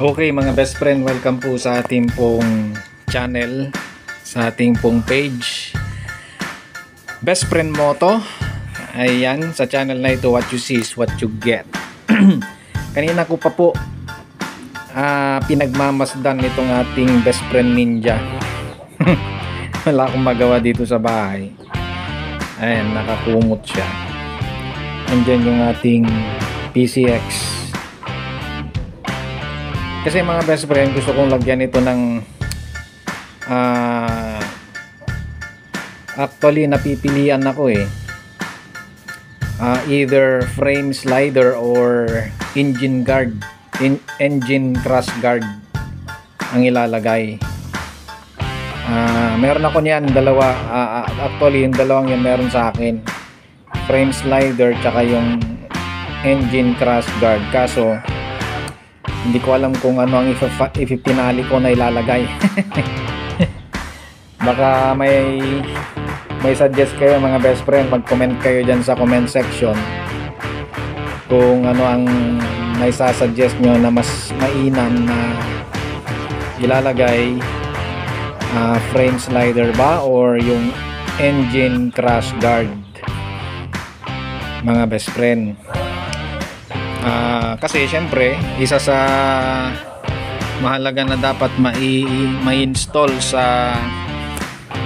Okay mga best friend, welcome po sa ating pong channel, sa ating pong page Best Friend Moto. Ayan, sa channel na ito, what you see is what you get. Kanina ko pa po pinagmamasdan itong ating best friend Ninja. Wala akong magawa dito sa bahay. Ayan, nakakumot siya. Andyan yung ating PCX. Kasi mga best friend, gusto kong lagyan ito ng actually napipilian ako either frame slider or engine guard, engine crash guard ang ilalagay. Meron ako niyan dalawa, actually yung dalawang yan meron sa akin, frame slider tsaka yung engine crash guard, kaso hindi ko alam kung ano ang ipinali ko na ilalagay. Baka may suggest kayo mga best friend, mag-comment kayo dyan sa comment section kung ano ang may sasuggest nyo na mas mainam na ilalagay, frame slider ba or yung engine crash guard mga best friend. Kasi syempre isa sa mahalaga na dapat ma-install sa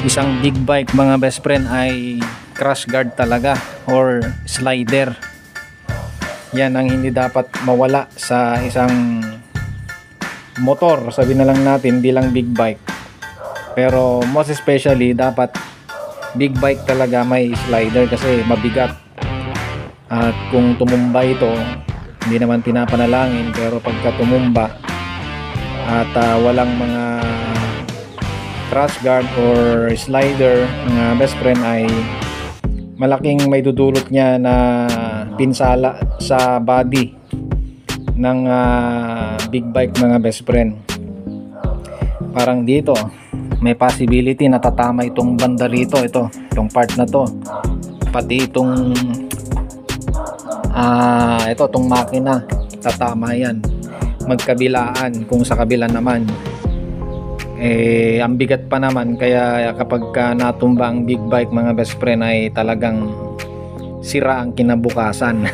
isang big bike mga best friend ay crash guard talaga or slider. Yan ang hindi dapat mawala sa isang motor, sabi na lang natin, di lang big bike, pero most especially dapat big bike talaga may slider kasi mabigat. At kung tumumba ito, hindi naman pinapanalangin, pero pagka tumumba at walang mga crash guard or slider mga best friend, ay malaking may dudulot niya na pinsala sa body ng big bike mga best friend. Parang dito may possibility na tatama itong banda rito, itong part na to, pati itong itong makina, tatama yan magkabilaan. Kung sa kabila naman ang bigat pa naman, kaya kapag natumba ang big bike mga best friend ay talagang sira ang kinabukasan.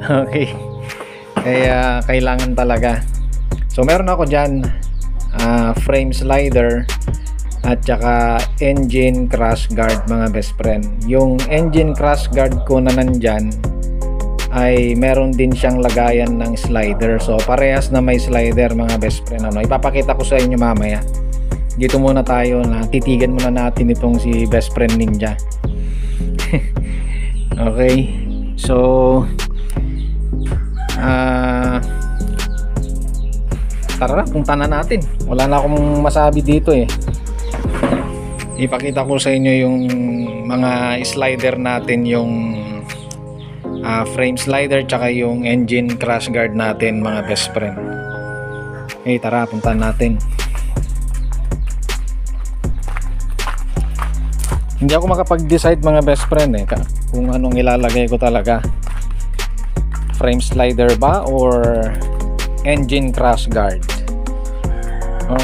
Okay, kaya kailangan talaga. So meron ako dyan frame slider at saka engine crash guard mga best friend. Yung engine crash guard ko na nandyan ay meron din siyang lagayan ng slider, so parehas na may slider mga best friend. Ipapakita ko sa inyo mamaya. Dito muna tayo, na titigan muna natin itong si best friend Ninja. Okay, so tara, punta na natin. Wala na akong masabi dito Ipakita ko sa inyo yung mga slider natin, yung frame slider tsaka yung engine crash guard natin mga best friend. Okay, tara, punta natin. Hindi ako makapag-decide mga best friend kung anong ilalagay ko talaga, frame slider ba or engine crash guard.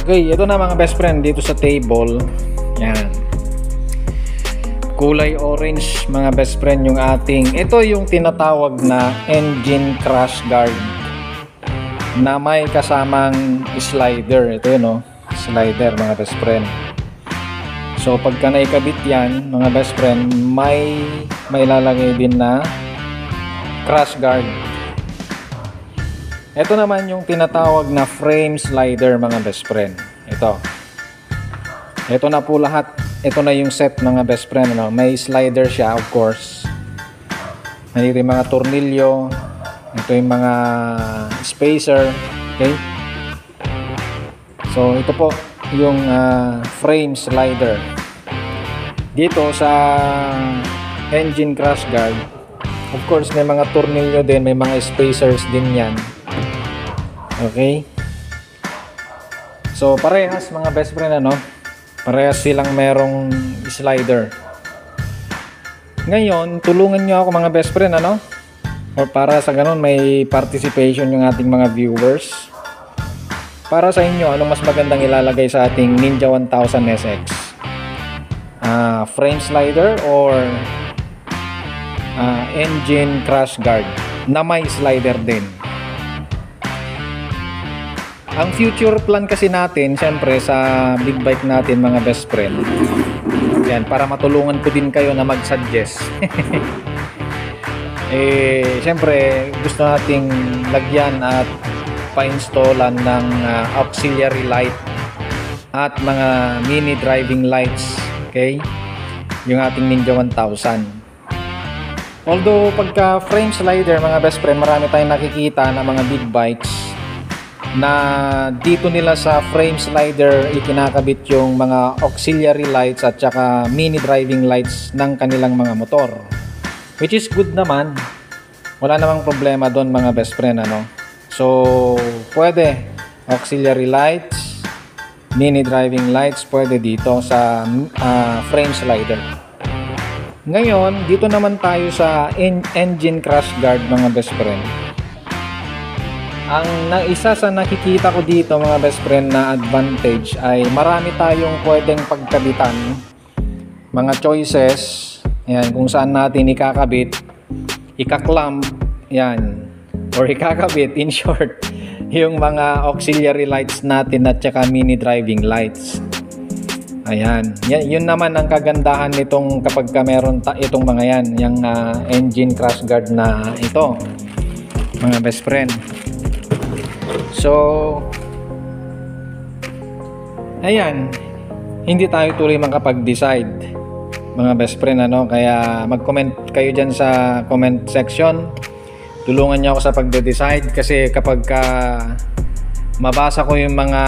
Okay, ito na mga best friend, dito sa table. Yan, kulay orange mga best friend yung ating, ito yung tinatawag na engine crash guard na may kasamang slider. Ito yun, slider mga best friend. So pagka naikabit yan mga best friend, may lalagay din na crash guard. Ito naman yung tinatawag na frame slider mga best friend. Ito na po lahat. Ito na yung set mga best friend. May slider siya, of course. May mga tornilyo. Ito yung mga spacer. Okay, so ito po yung frame slider. Dito sa engine crash guard, of course may mga tornilyo din, may mga spacers din yan. Okay, so parehas mga best friend, parehas silang merong slider. Ngayon, tulungan nyo ako mga best friend, or para sa ganun may participation yung ating mga viewers. Para sa inyo, anong mas magandang ilalagay sa ating Ninja 1000 SX? Frame slider or engine crash guard na may slider din? Ang future plan kasi natin, syempre sa big bike natin mga best friend, yan, para matulungan ko din kayo na mag-suggest. Syempre gusto nating lagyan at pa-installan ng auxiliary light at mga mini driving lights, okay, yung ating Ninja 1000. Although pagka frame slider mga best friend, marami tayong nakikita na mga big bikes na dito nila sa frame slider ikinakabit yung mga auxiliary lights at saka mini driving lights ng kanilang mga motor, which is good naman, wala namang problema doon mga best friend, ano. So pwede auxiliary lights, mini driving lights, pwede dito sa frame slider. Ngayon dito naman tayo sa engine crash guard mga best friend. Ang isa sa nakikita ko dito mga best friend na advantage ay marami tayong pwedeng pagkabitan, mga choices, yan, kung saan natin ikakabit, ikaklamp, yan, or ikakabit, in short, yung mga auxiliary lights natin at saka mini driving lights. Ayan, yun naman ang kagandahan nitong kapag ka meron itong mga yan, yung engine crash guard na ito mga best friend. So ayan, hindi tayo tuloy makapag-decide mga best friend, ano, kaya mag-comment kayo dyan sa comment section, tulungan nyo ako sa pagde-decide, kasi kapag mabasa ko yung mga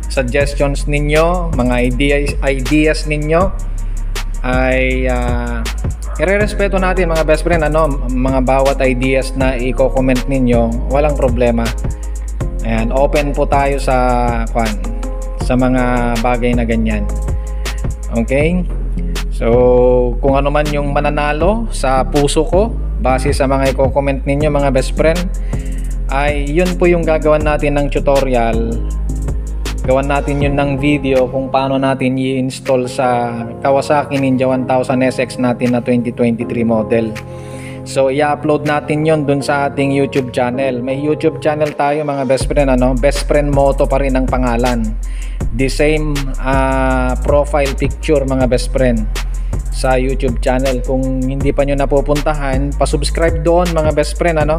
suggestions ninyo, mga ideas ninyo, ay irerespeto natin mga best friend, ano, mga bawat ideas na i-comment ninyo, walang problema. Ayan, open po tayo sa mga bagay na ganyan. Okay? So, kung ano man yung mananalo sa puso ko base sa mga i-comment ninyo mga best friend, ay yun po yung gagawan natin ng tutorial. Gawan natin yun ng video kung paano natin i-install sa Kawasaki Ninja 1000 SX natin na 2023 model. So i-upload natin yon dun sa ating YouTube channel. May YouTube channel tayo mga best friend, ano, Best Friend Moto pa rin ang pangalan. The same profile picture mga best friend sa YouTube channel. Kung hindi pa nyo napupuntahan, pa-subscribe doon mga best friend, ano,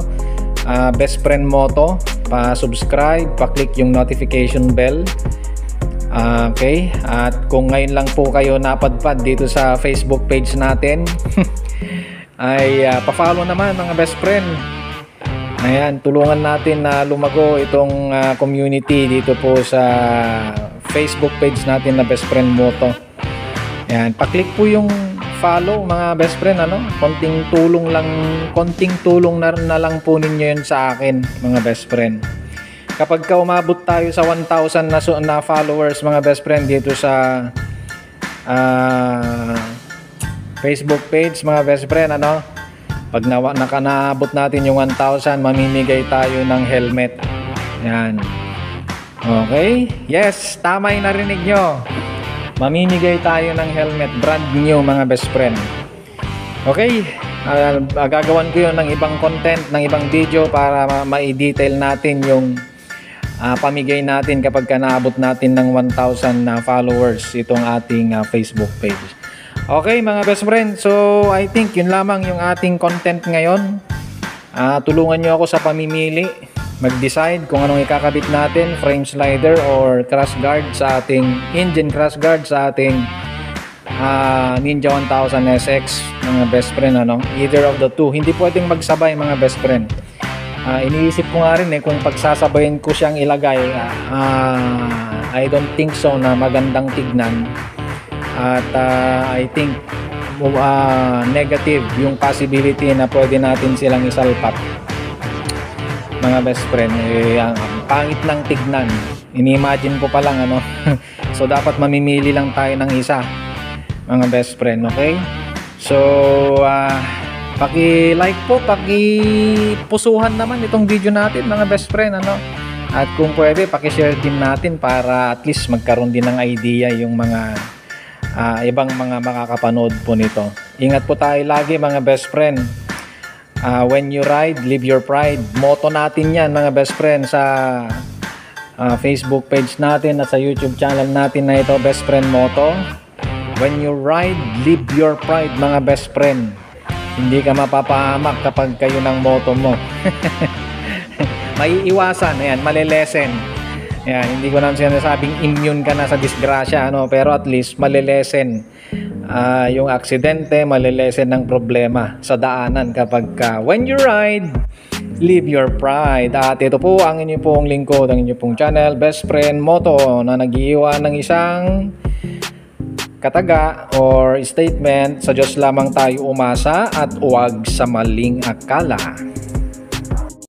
Best Friend Moto, pa-subscribe, pa-click yung notification bell. Okay, at kung ngayon lang po kayo napadpad dito sa Facebook page natin, ay pa-follow naman mga best friend. Ayan, tulungan natin na lumago itong community dito po sa Facebook page natin na Best Friend Moto. Ayan, pa-click po yung follow mga best friend, ano, konting tulong na lang po ninyo yun sa akin mga best friend. Kapag umabot tayo sa 1,000 na followers mga best friend dito sa Facebook page mga best friend, ano, pag nakanaabot natin yung 1,000, mamimigay tayo ng helmet. Yan. Okay? Yes, tama yung narinig nyo. Mamimigay tayo ng helmet, brand new mga best friend. Okay? Gagawan ko yun ng ibang content, ng ibang video para ma-detail natin yung pamigay natin kapag naabot natin ng 1,000 na followers itong ating Facebook page. Okay mga best friend, so I think yun lamang yung ating content ngayon. Tulungan nyo ako sa pamimili, mag-decide kung anong ikakabit natin, frame slider or crash guard sa ating engine crash guard sa ating Ninja 1000 SX mga best friend, ano, either of the two. Hindi pwedeng magsabay mga best friend. Iniisip ko nga rin kung pagsasabayin ko siyang ilagay, I don't think so na magandang tignan. At I think negative yung possibility na pwede natin silang isalpak mga best friend. Ang pangit ng tignan, ini-imagine ko pa lang, ano. So dapat mamimili lang tayo ng isa mga best friend. Okay, so paki-like po, paki-pusuhan naman itong video natin mga best friend, ano. At kung pwede, pakishare din natin para at least magkaroon din ng idea yung mga ibang mga makakapanood po nito. Ingat po tayo lagi mga best friend. When you ride, live your pride. Motto natin yan mga best friend sa Facebook page natin at sa YouTube channel natin na ito, Best Friend Motto. When you ride, live your pride mga best friend. Hindi ka mapapahamak kapag kayo ng motto mo. Maiiwasan, ayan, malilesen. Ayan, hindi ko naman sinasabing immune ka na sa disgrasya, ano, pero at least malilesen yung aksidente, malilesen ng problema sa daanan kapag when you ride, live your pride. At ito po ang inyo pong lingkod, ang inyo pong channel, Best Friend Motto, na nag-iiwan ng isang kataga or statement, sa Diyos lamang tayo umasa at huwag sa maling akala.